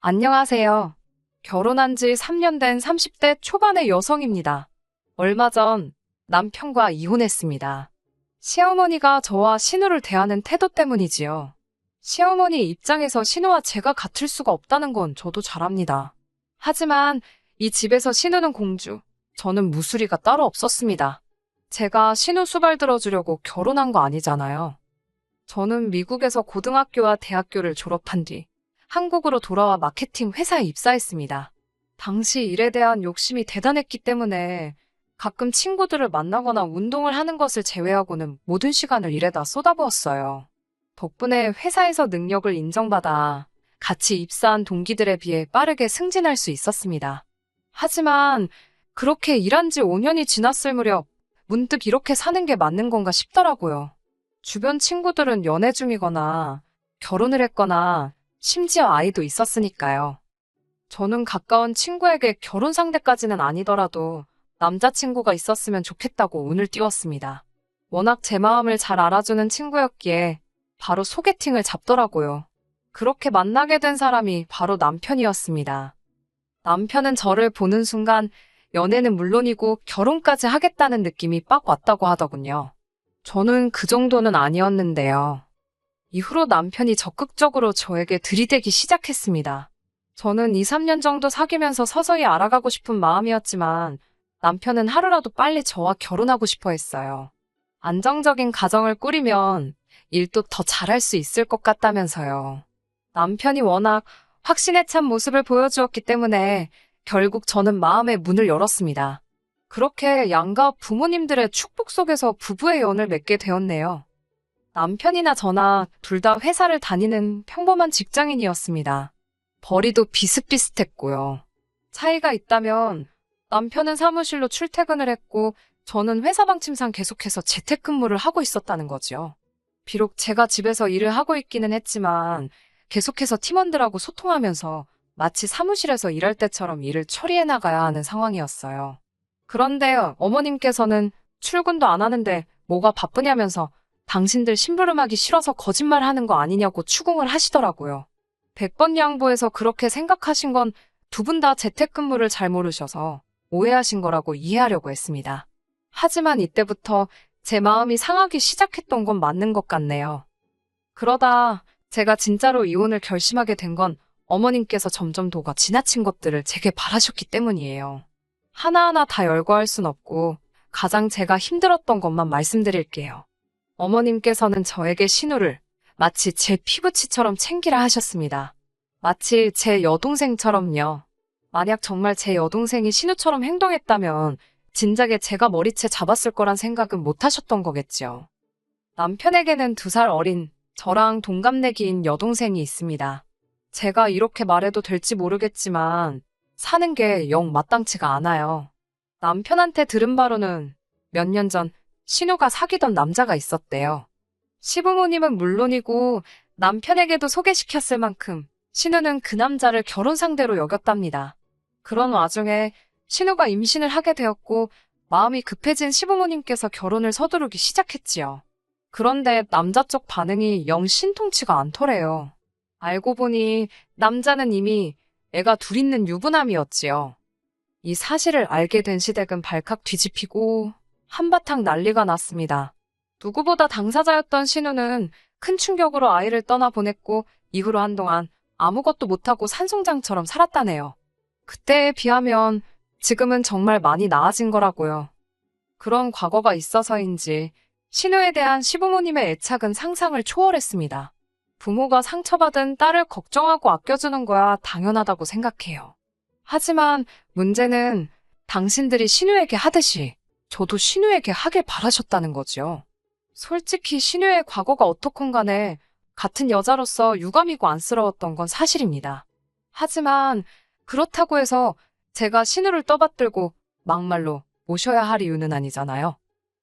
안녕하세요. 결혼한 지 3년 된 30대 초반의 여성입니다. 얼마 전 남편과 이혼했습니다. 시어머니가 저와 신우를 대하는 태도 때문이지요. 시어머니 입장에서 신우와 제가 같을 수가 없다는 건 저도 잘 압니다. 하지만 이 집에서 신우는 공주, 저는 무수리가 따로 없었습니다. 제가 신우 수발 들어주려고 결혼한 거 아니잖아요. 저는 미국에서 고등학교와 대학교를 졸업한 뒤 한국으로 돌아와 마케팅 회사에 입사했습니다. 당시 일에 대한 욕심이 대단했기 때문에 가끔 친구들을 만나거나 운동을 하는 것을 제외하고는 모든 시간을 일에다 쏟아부었어요. 덕분에 회사에서 능력을 인정받아 같이 입사한 동기들에 비해 빠르게 승진할 수 있었습니다. 하지만 그렇게 일한 지 5년이 지났을 무렵 문득 이렇게 사는 게 맞는 건가 싶더라고요. 주변 친구들은 연애 중이거나 결혼을 했거나 심지어 아이도 있었으니까요. 저는 가까운 친구에게 결혼 상대까지는 아니더라도 남자친구가 있었으면 좋겠다고 운을 띄웠습니다. 워낙 제 마음을 잘 알아주는 친구였기에 바로 소개팅을 잡더라고요. 그렇게 만나게 된 사람이 바로 남편이었습니다. 남편은 저를 보는 순간 연애는 물론이고 결혼까지 하겠다는 느낌이 빡 왔다고 하더군요. 저는 그 정도는 아니었는데요. 이후로 남편이 적극적으로 저에게 들이대기 시작했습니다. 저는 2, 3년 정도 사귀면서 서서히 알아가고 싶은 마음이었지만 남편은 하루라도 빨리 저와 결혼하고 싶어 했어요. 안정적인 가정을 꾸리면 일도 더 잘할 수 있을 것 같다면서요. 남편이 워낙 확신에 찬 모습을 보여주었기 때문에 결국 저는 마음의 문을 열었습니다. 그렇게 양가 부모님들의 축복 속에서 부부의 연을 맺게 되었네요. 남편이나 저나 둘 다 회사를 다니는 평범한 직장인이었습니다. 벌이도 비슷비슷했고요. 차이가 있다면 남편은 사무실로 출퇴근을 했고 저는 회사 방침상 계속해서 재택근무를 하고 있었다는 거죠. 비록 제가 집에서 일을 하고 있기는 했지만 계속해서 팀원들하고 소통하면서 마치 사무실에서 일할 때처럼 일을 처리해 나가야 하는 상황이었어요. 그런데 어머님께서는 출근도 안 하는데 뭐가 바쁘냐면서 당신들 심부름하기 싫어서 거짓말하는 거 아니냐고 추궁을 하시더라고요. 100번 양보해서 그렇게 생각하신 건 두 분 다 재택근무를 잘 모르셔서 오해하신 거라고 이해하려고 했습니다. 하지만 이때부터 제 마음이 상하기 시작했던 건 맞는 것 같네요. 그러다 제가 진짜로 이혼을 결심하게 된 건 어머님께서 점점 도가 지나친 것들을 제게 바라셨기 때문이에요. 하나하나 다 열거할 순 없고 가장 제가 힘들었던 것만 말씀드릴게요. 어머님께서는 저에게 신우를 마치 제 피부치처럼 챙기라 하셨습니다. 마치 제 여동생처럼요. 만약 정말 제 여동생이 신우처럼 행동했다면 진작에 제가 머리채 잡았을 거란 생각은 못 하셨던 거겠죠. 남편에게는 2살 어린 저랑 동갑내기인 여동생이 있습니다. 제가 이렇게 말해도 될지 모르겠지만 사는 게 영 마땅치가 않아요. 남편한테 들은 바로는 몇 년 전 신우가 사귀던 남자가 있었대요. 시부모님은 물론이고 남편에게도 소개시켰을 만큼 신우는 그 남자를 결혼 상대로 여겼답니다. 그런 와중에 신우가 임신을 하게 되었고 마음이 급해진 시부모님께서 결혼을 서두르기 시작했지요. 그런데 남자 쪽 반응이 영 신통치가 않더래요. 알고 보니 남자는 이미 애가 둘 있는 유부남이었지요. 이 사실을 알게 된 시댁은 발칵 뒤집히고 한바탕 난리가 났습니다. 누구보다 당사자였던 신우는 큰 충격으로 아이를 떠나보냈고 이후로 한동안 아무것도 못하고 산송장처럼 살았다네요. 그때에 비하면 지금은 정말 많이 나아진 거라고요. 그런 과거가 있어서인지 신우에 대한 시부모님의 애착은 상상을 초월했습니다. 부모가 상처받은 딸을 걱정하고 아껴주는 거야 당연하다고 생각해요. 하지만 문제는 당신들이 신우에게 하듯이 저도 신우에게 하길 바라셨다는 거죠. 솔직히 신우의 과거가 어떻건 간에 같은 여자로서 유감이고 안쓰러웠던 건 사실입니다. 하지만 그렇다고 해서 제가 신우를 떠받들고 막말로 모셔야 할 이유는 아니잖아요.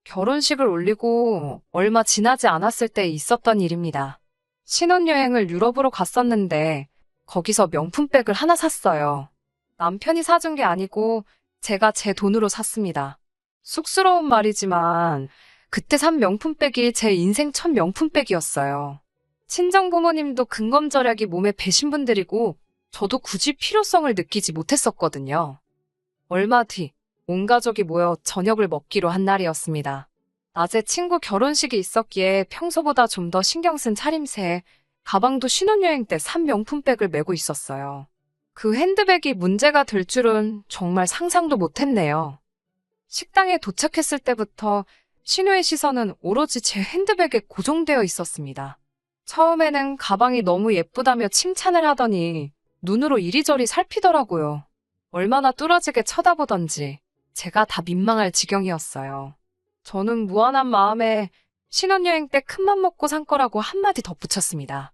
결혼식을 올리고 얼마 지나지 않았을 때 있었던 일입니다. 신혼여행을 유럽으로 갔었는데 거기서 명품백을 하나 샀어요. 남편이 사준 게 아니고 제가 제 돈으로 샀습니다. 쑥스러운 말이지만 그때 산 명품백이 제 인생 첫 명품백이었어요. 친정부모님도 근검절약이 몸에 배신 분들이고 저도 굳이 필요성을 느끼지 못했었거든요. 얼마 뒤, 온 가족이 모여 저녁을 먹기로 한 날이었습니다. 낮에 친구 결혼식이 있었기에 평소보다 좀 더 신경 쓴 차림새에 가방도 신혼여행 때 산 명품백을 메고 있었어요. 그 핸드백이 문제가 될 줄은 정말 상상도 못했네요. 식당에 도착했을 때부터 신우의 시선은 오로지 제 핸드백에 고정되어 있었습니다. 처음에는 가방이 너무 예쁘다며 칭찬을 하더니 눈으로 이리저리 살피더라고요. 얼마나 뚫어지게 쳐다보던지 제가 다 민망할 지경이었어요. 저는 무한한 마음에 신혼여행 때 큰맘 먹고 산 거라고 한마디 덧붙였습니다.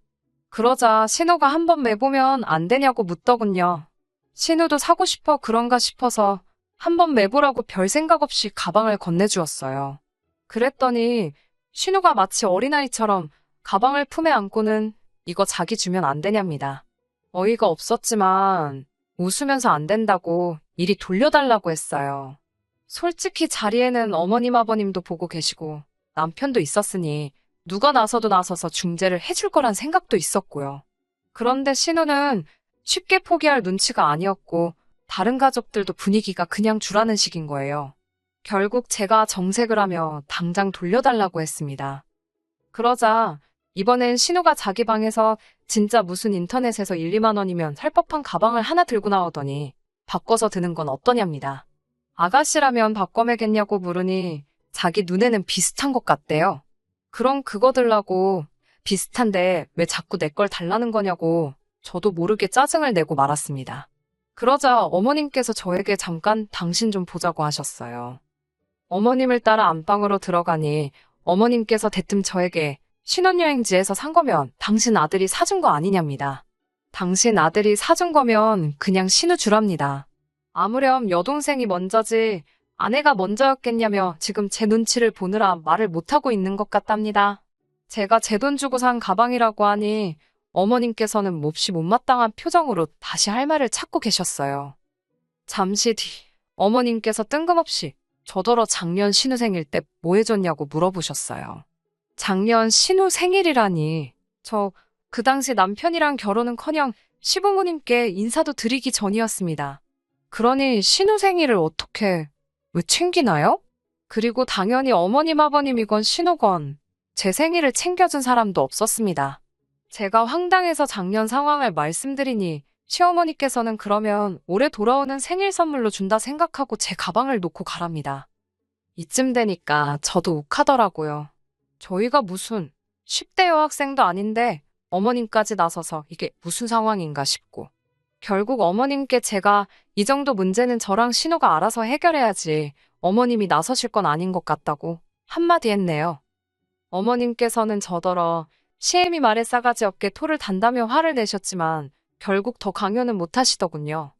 그러자 신우가 한번 매보면 안 되냐고 묻더군요. 신우도 사고 싶어 그런가 싶어서 한번 매보라고 별 생각 없이 가방을 건네주었어요. 그랬더니 신우가 마치 어린아이처럼 가방을 품에 안고는 이거 자기 주면 안 되냐입니다. 어이가 없었지만 웃으면서 안 된다고 이리 돌려달라고 했어요. 솔직히 자리에는 어머님 아버님도 보고 계시고 남편도 있었으니 누가 나서도 나서서 중재를 해줄 거란 생각도 있었고요. 그런데 신우는 쉽게 포기할 눈치가 아니었고 다른 가족들도 분위기가 그냥 주라는 식인 거예요. 결국 제가 정색을 하며 당장 돌려달라고 했습니다. 그러자 이번엔 신우가 자기 방에서 진짜 무슨 인터넷에서 1, 2만 원이면 살 법한 가방을 하나 들고 나오더니 바꿔서 드는 건 어떠냐입니다. 아가씨라면 바꿔 매겠냐고 물으니 자기 눈에는 비슷한 것 같대요. 그럼 그거 들라고 비슷한데 왜 자꾸 내 걸 달라는 거냐고 저도 모르게 짜증을 내고 말았습니다. 그러자 어머님께서 저에게 잠깐 당신 좀 보자고 하셨어요. 어머님을 따라 안방으로 들어가니 어머님께서 대뜸 저에게 신혼여행지에서 산 거면 당신 아들이 사준 거 아니냐입니다. 당신 아들이 사준 거면 그냥 신우 주랍니다. 아무렴 여동생이 먼저지 아내가 먼저였겠냐며 지금 제 눈치를 보느라 말을 못하고 있는 것 같답니다. 제가 제 돈 주고 산 가방이라고 하니 어머님께서는 몹시 못마땅한 표정으로 다시 할 말을 찾고 계셨어요. 잠시 뒤 어머님께서 뜬금없이 저더러 작년 신우 생일 때 뭐 해줬냐고 물어보셨어요. 작년 신우 생일이라니 저 그 당시 남편이랑 결혼은커녕 시부모님께 인사도 드리기 전이었습니다. 그러니 신우 생일을 어떻게 왜 챙기나요? 그리고 당연히 어머님 아버님이건 신우건 제 생일을 챙겨준 사람도 없었습니다. 제가 황당해서 작년 상황을 말씀드리니 시어머니께서는 그러면 올해 돌아오는 생일 선물로 준다 생각하고 제 가방을 놓고 가랍니다. 이쯤 되니까 저도 욱하더라고요. 저희가 무슨 10대 여학생도 아닌데 어머님까지 나서서 이게 무슨 상황인가 싶고 결국 어머님께 제가 이 정도 문제는 저랑 신우가 알아서 해결해야지 어머님이 나서실 건 아닌 것 같다고 한마디 했네요. 어머님께서는 저더러 시애미 말에 싸가지 없게 토를 단다며 화를 내셨지만 결국 더 강요는 못하시더군요.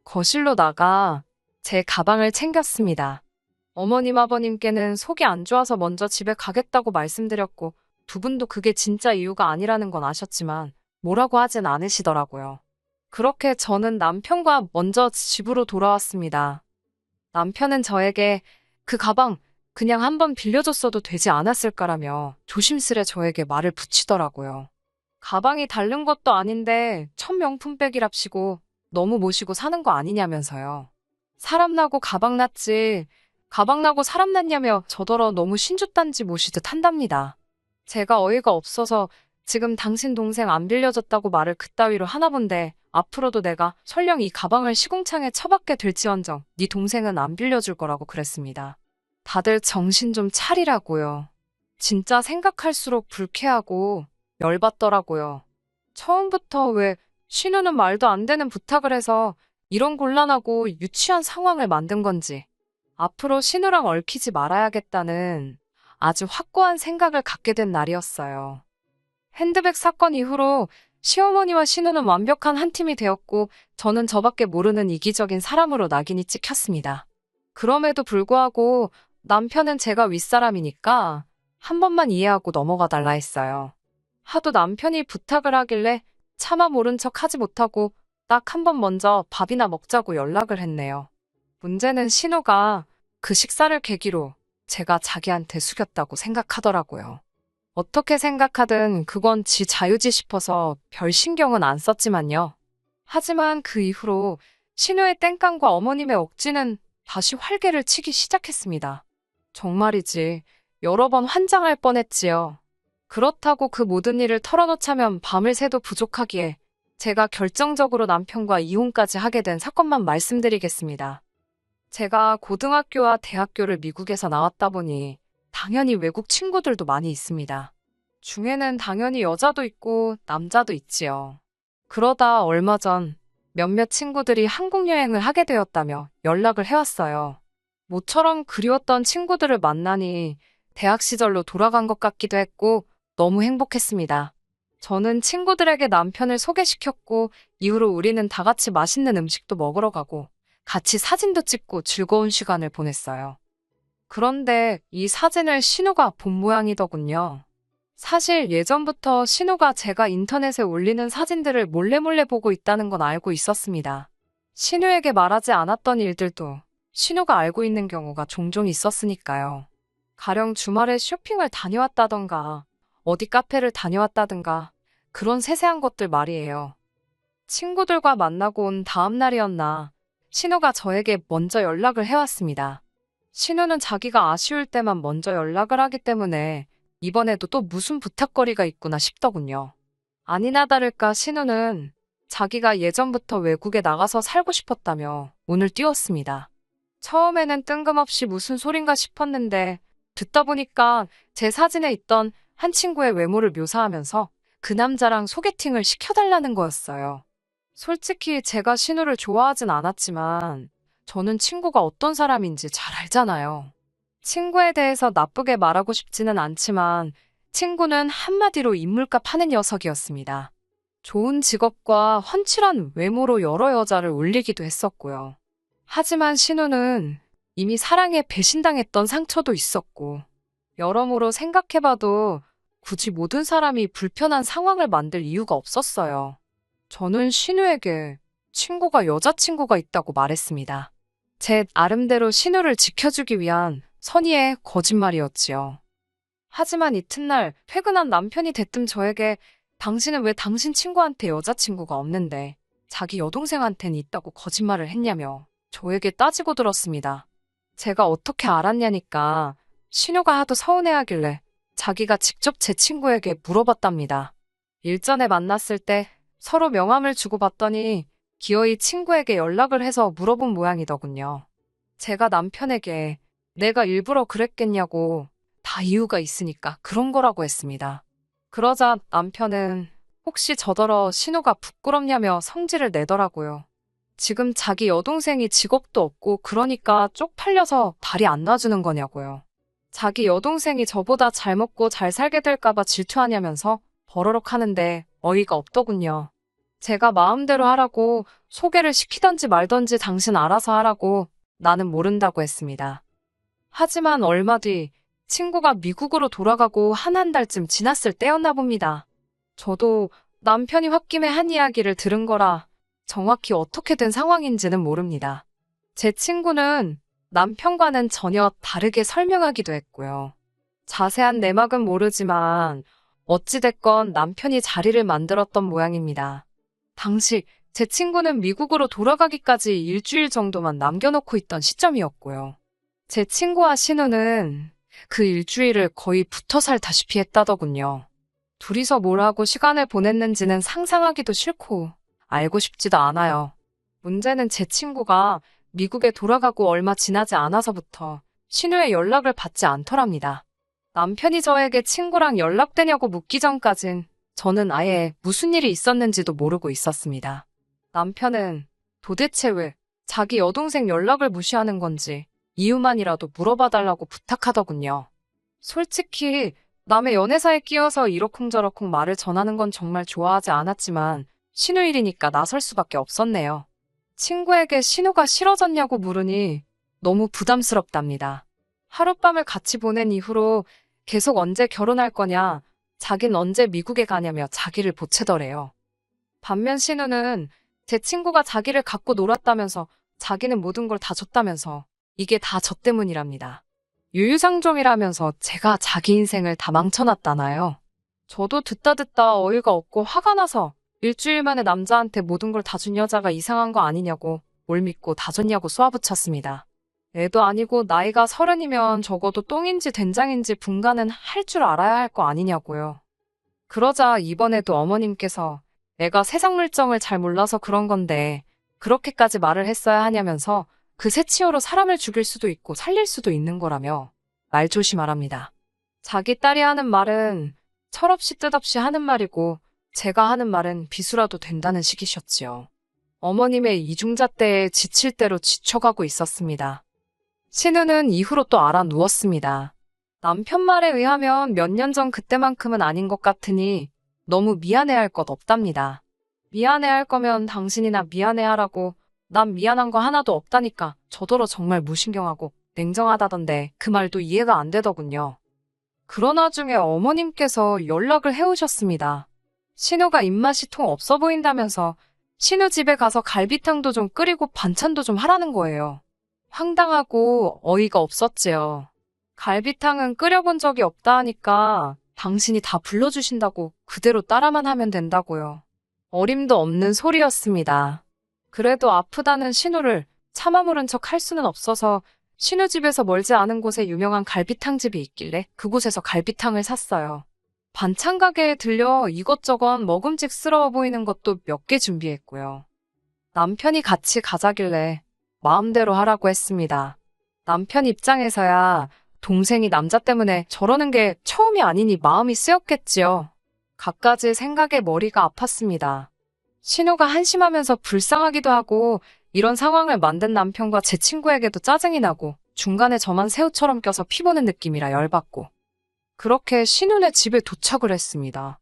거실로 나가 제 가방을 챙겼습니다. 어머님 아버님께는 속이 안 좋아서 먼저 집에 가겠다고 말씀드렸고 두 분도 그게 진짜 이유가 아니라는 건 아셨지만 뭐라고 하진 않으시더라고요. 그렇게 저는 남편과 먼저 집으로 돌아왔습니다. 남편은 저에게 그 가방 그냥 한번 빌려줬어도 되지 않았을까라며 조심스레 저에게 말을 붙이더라고요. 가방이 다른 것도 아닌데 첫 명품백이랍시고 너무 모시고 사는 거 아니냐면서요. 사람 나고 가방 났지 가방 나고 사람 났냐며 저더러 너무 신주단지 모시듯 한답니다. 제가 어이가 없어서 지금 당신 동생 안 빌려줬다고 말을 그따위로 하나 본데 앞으로도 내가 설령 이 가방을 시궁창에 처박게 될지언정 네 동생은 안 빌려줄 거라고 그랬습니다. 다들 정신 좀 차리라고요. 진짜 생각할수록 불쾌하고 열받더라고요. 처음부터 왜 신우는 말도 안 되는 부탁을 해서 이런 곤란하고 유치한 상황을 만든 건지 앞으로 신우랑 얽히지 말아야겠다는 아주 확고한 생각을 갖게 된 날이었어요. 핸드백 사건 이후로 시어머니와 신우는 완벽한 한 팀이 되었고 저는 저밖에 모르는 이기적인 사람으로 낙인이 찍혔습니다. 그럼에도 불구하고 남편은 제가 윗사람이니까 한 번만 이해하고 넘어가 달라 했어요. 하도 남편이 부탁을 하길래 차마 모른 척 하지 못하고 딱 한 번 먼저 밥이나 먹자고 연락을 했네요. 문제는 신우가 그 식사를 계기로 제가 자기한테 숙였다고 생각하더라고요. 어떻게 생각하든 그건 지 자유지 싶어서 별 신경은 안 썼지만요. 하지만 그 이후로 신우의 땡깡과 어머님의 억지는 다시 활개를 치기 시작했습니다. 정말이지 여러 번 환장할 뻔했지요. 그렇다고 그 모든 일을 털어놓자면 밤을 새도 부족하기에 제가 결정적으로 남편과 이혼까지 하게 된 사건만 말씀드리겠습니다. 제가 고등학교와 대학교를 미국에서 나왔다 보니 당연히 외국 친구들도 많이 있습니다. 중에는 당연히 여자도 있고 남자도 있지요. 그러다 얼마 전 몇몇 친구들이 한국 여행을 하게 되었다며 연락을 해왔어요. 모처럼 그리웠던 친구들을 만나니 대학 시절로 돌아간 것 같기도 했고 너무 행복했습니다. 저는 친구들에게 남편을 소개시켰고 이후로 우리는 다 같이 맛있는 음식도 먹으러 가고 같이 사진도 찍고 즐거운 시간을 보냈어요. 그런데 이 사진을 신우가 본 모양이더군요. 사실 예전부터 신우가 제가 인터넷에 올리는 사진들을 몰래 보고 있다는 건 알고 있었습니다. 신우에게 말하지 않았던 일들도 신우가 알고 있는 경우가 종종 있었으니까요. 가령 주말에 쇼핑을 다녀왔다던가 어디 카페를 다녀왔다든가 그런 세세한 것들 말이에요. 친구들과 만나고 온 다음 날이었나 신우가 저에게 먼저 연락을 해왔습니다. 신우는 자기가 아쉬울 때만 먼저 연락을 하기 때문에 이번에도 또 무슨 부탁거리가 있구나 싶더군요. 아니나 다를까 신우는 자기가 예전부터 외국에 나가서 살고 싶었다며 운을 띄웠습니다. 처음에는 뜬금없이 무슨 소린가 싶었는데 듣다 보니까 제 사진에 있던 한 친구의 외모를 묘사하면서 그 남자랑 소개팅을 시켜달라는 거였어요. 솔직히 제가 신우를 좋아하진 않았지만 저는 친구가 어떤 사람인지 잘 알잖아요. 친구에 대해서 나쁘게 말하고 싶지는 않지만 친구는 한마디로 인물값 하는 녀석이었습니다. 좋은 직업과 훤칠한 외모로 여러 여자를 울리기도 했었고요. 하지만 신우는 이미 사랑에 배신당했던 상처도 있었고 여러모로 생각해봐도 굳이 모든 사람이 불편한 상황을 만들 이유가 없었어요. 저는 신우에게 친구가 여자친구가 있다고 말했습니다. 제 나름대로 신우를 지켜주기 위한 선의의 거짓말이었지요. 하지만 이튿날 퇴근한 남편이 대뜸 저에게 당신은 왜 당신 친구한테 여자친구가 없는데 자기 여동생한테는 있다고 거짓말을 했냐며 저에게 따지고 들었습니다. 제가 어떻게 알았냐니까 신우가 하도 서운해하길래 자기가 직접 제 친구에게 물어봤답니다. 일전에 만났을 때 서로 명함을 주고받더니 기어이 친구에게 연락을 해서 물어본 모양이더군요. 제가 남편에게 내가 일부러 그랬겠냐고 다 이유가 있으니까 그런 거라고 했습니다. 그러자 남편은 혹시 저더러 신우가 부끄럽냐며 성질을 내더라고요. 지금 자기 여동생이 직업도 없고 그러니까 쪽팔려서 다리 안 놔주는 거냐고요. 자기 여동생이 저보다 잘 먹고 잘 살게 될까봐 질투하냐면서 버러럭 하는데 어이가 없더군요. 제가 마음대로 하라고 소개를 시키던지 말던지 당신 알아서 하라고 나는 모른다고 했습니다. 하지만 얼마 뒤 친구가 미국으로 돌아가고 한 달쯤 지났을 때였나 봅니다. 저도 남편이 홧김에 한 이야기를 들은 거라 정확히 어떻게 된 상황인지는 모릅니다. 제 친구는 남편과는 전혀 다르게 설명하기도 했고요. 자세한 내막은 모르지만 어찌됐건 남편이 자리를 만들었던 모양입니다. 당시 제 친구는 미국으로 돌아가기까지 일주일 정도만 남겨놓고 있던 시점이었고요. 제 친구와 신우는 그 일주일을 거의 붙어 살다시피 했다더군요. 둘이서 뭘 하고 시간을 보냈는지는 상상하기도 싫고 알고 싶지도 않아요. 문제는 제 친구가 미국에 돌아가고 얼마 지나지 않아서부터 신우의 연락을 받지 않더랍니다. 남편이 저에게 친구랑 연락되냐고 묻기 전까진 저는 아예 무슨 일이 있었는지도 모르고 있었습니다. 남편은 도대체 왜 자기 여동생 연락을 무시하는 건지 이유만이라도 물어봐달라고 부탁하더군요. 솔직히 남의 연애사에 끼어서 이러쿵저러쿵 말을 전하는 건 정말 좋아하지 않았지만 신우 일이니까 나설 수밖에 없었네요. 친구에게 신우가 싫어졌냐고 물으니 너무 부담스럽답니다. 하룻밤을 같이 보낸 이후로 계속 언제 결혼할 거냐, 자긴 언제 미국에 가냐며 자기를 보채더래요. 반면 신우는 제 친구가 자기를 갖고 놀았다면서 자기는 모든 걸 다 줬다면서 이게 다 저 때문이랍니다. 유유상종이라면서 제가 자기 인생을 다 망쳐놨다나요. 저도 듣다 어이가 없고 화가 나서 일주일 만에 남자한테 모든 걸 다 준 여자가 이상한 거 아니냐고 뭘 믿고 다 줬냐고 쏘아붙였습니다. 애도 아니고 나이가 30이면 적어도 똥인지 된장인지 분간은 할 줄 알아야 할 거 아니냐고요. 그러자 이번에도 어머님께서 애가 세상 물정을 잘 몰라서 그런 건데 그렇게까지 말을 했어야 하냐면서 그 새치어로 사람을 죽일 수도 있고 살릴 수도 있는 거라며 말 조심하랍니다. 자기 딸이 하는 말은 철없이 뜻없이 하는 말이고 제가 하는 말은 비수라도 된다는 식이셨지요. 어머님의 이중잣대에 지칠 대로 지쳐가고 있었습니다. 신우는 이후로 또 알아 누웠습니다. 남편 말에 의하면 몇 년 전 그때만큼은 아닌 것 같으니 너무 미안해할 것 없답니다. 미안해할 거면 당신이나 미안해하라고 난 미안한 거 하나도 없다니까 저더러 정말 무신경하고 냉정하다던데 그 말도 이해가 안 되더군요. 그러나 중에 어머님께서 연락을 해오셨습니다. 신우가 입맛이 통 없어 보인다면서 신우 집에 가서 갈비탕도 좀 끓이고 반찬도 좀 하라는 거예요. 황당하고 어이가 없었지요. 갈비탕은 끓여본 적이 없다 하니까 당신이 다 불러주신다고 그대로 따라만 하면 된다고요. 어림도 없는 소리였습니다. 그래도 아프다는 신우를 참아 모른 척 할 수는 없어서 신우 집에서 멀지 않은 곳에 유명한 갈비탕 집이 있길래 그곳에서 갈비탕을 샀어요. 반찬 가게에 들려 이것저것 먹음직스러워 보이는 것도 몇 개 준비했고요. 남편이 같이 가자길래 마음대로 하라고 했습니다. 남편 입장에서야 동생이 남자 때문에 저러는 게 처음이 아니니 마음이 쓰였겠지요. 갖가지 생각에 머리가 아팠습니다. 신우가 한심하면서 불쌍하기도 하고 이런 상황을 만든 남편과 제 친구에게도 짜증이 나고 중간에 저만 새우처럼 껴서 피보는 느낌이라 열받고 그렇게 신우네 집에 도착을 했습니다.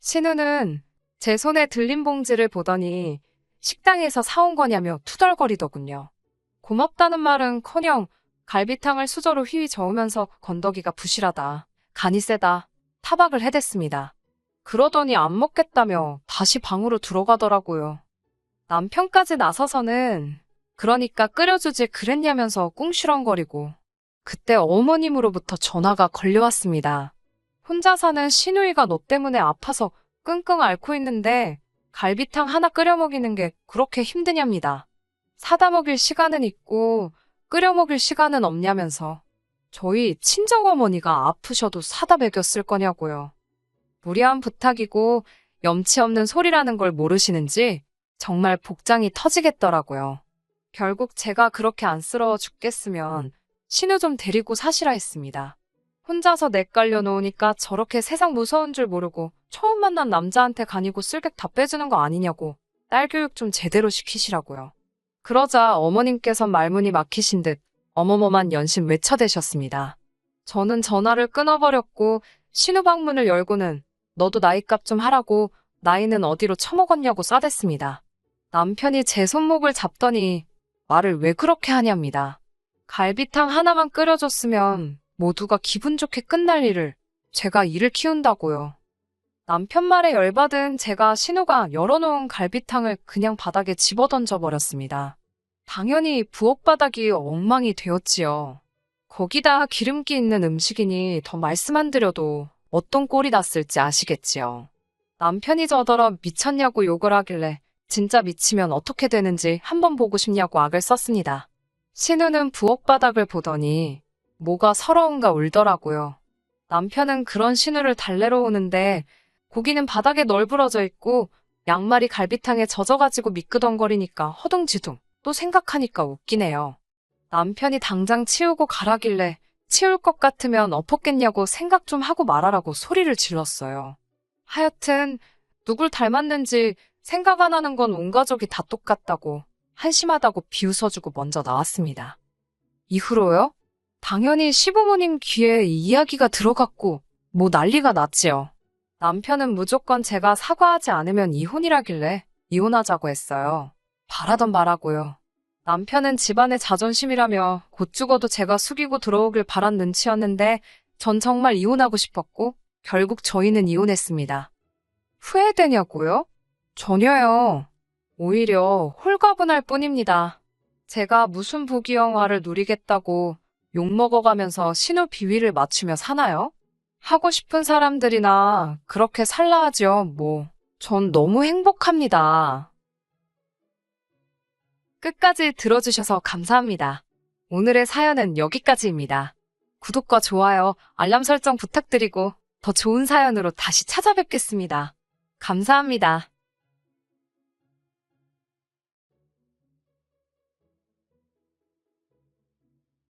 신우는 제 손에 들린 봉지를 보더니 식당에서 사온 거냐며 투덜거리더군요. 고맙다는 말은커녕 갈비탕을 수저로 휘휘 저으면서 건더기가 부실하다, 간이 세다, 타박을 해댔습니다. 그러더니 안 먹겠다며 다시 방으로 들어가더라고요. 남편까지 나서서는 그러니까 끓여주지 그랬냐면서 꿍시렁거리고 그때 어머님으로부터 전화가 걸려왔습니다. 혼자 사는 시누이가 너 때문에 아파서 끙끙 앓고 있는데 갈비탕 하나 끓여 먹이는 게 그렇게 힘드냐입니다. 사다 먹일 시간은 있고 끓여 먹일 시간은 없냐면서 저희 친정어머니가 아프셔도 사다 먹였을 거냐고요. 무리한 부탁이고 염치 없는 소리라는 걸 모르시는지 정말 복장이 터지겠더라고요. 결국 제가 그렇게 안쓰러워 죽겠으면 신우 좀 데리고 사시라 했습니다. 혼자서 냇깔려 놓으니까 저렇게 세상 무서운 줄 모르고 처음 만난 남자한테 간이고 쓸객 다 빼주는 거 아니냐고 딸 교육 좀 제대로 시키시라고요. 그러자 어머님께서 말문이 막히신 듯 어머머만 연신 외쳐대셨습니다. 저는 전화를 끊어버렸고 신우 방문을 열고는 너도 나이값 좀 하라고 나이는 어디로 처먹었냐고 싸댔습니다. 남편이 제 손목을 잡더니 말을 왜 그렇게 하냐입니다. 갈비탕 하나만 끓여줬으면 모두가 기분 좋게 끝날 일을 제가 일을 키운다고요. 남편 말에 열받은 제가 신우가 열어놓은 갈비탕을 그냥 바닥에 집어던져 버렸습니다. 당연히 부엌 바닥이 엉망이 되었지요. 거기다 기름기 있는 음식이니 더 말씀 안 드려도 어떤 꼴이 났을지 아시겠지요. 남편이 저더러 미쳤냐고 욕을 하길래 진짜 미치면 어떻게 되는지 한번 보고 싶냐고 악을 썼습니다. 신우는 부엌 바닥을 보더니 뭐가 서러운가 울더라고요. 남편은 그런 신우를 달래러 오는데 고기는 바닥에 널브러져 있고 양말이 갈비탕에 젖어가지고 미끄덩거리니까 허둥지둥 또 생각하니까 웃기네요. 남편이 당장 치우고 가라길래 치울 것 같으면 엎었겠냐고 생각 좀 하고 말하라고 소리를 질렀어요. 하여튼 누굴 닮았는지 생각 안 하는 건 온 가족이 다 똑같다고 한심하다고 비웃어주고 먼저 나왔습니다. 이후로요? 당연히 시부모님 귀에 이 이야기가 들어갔고 뭐 난리가 났지요. 남편은 무조건 제가 사과하지 않으면 이혼이라길래 이혼하자고 했어요. 바라던 바라고요. 남편은 집안의 자존심이라며 곧 죽어도 제가 숙이고 들어오길 바란 눈치였는데 전 정말 이혼하고 싶었고 결국 저희는 이혼했습니다. 후회되냐고요? 전혀요. 오히려 홀가분할 뿐입니다. 제가 무슨 부귀영화를 누리겠다고 욕먹어가면서 신우 비위를 맞추며 사나요? 하고 싶은 사람들이나 그렇게 살라 하죠, 뭐. 전 너무 행복합니다. 끝까지 들어주셔서 감사합니다. 오늘의 사연은 여기까지입니다. 구독과 좋아요, 알람 설정 부탁드리고 더 좋은 사연으로 다시 찾아뵙겠습니다. 감사합니다.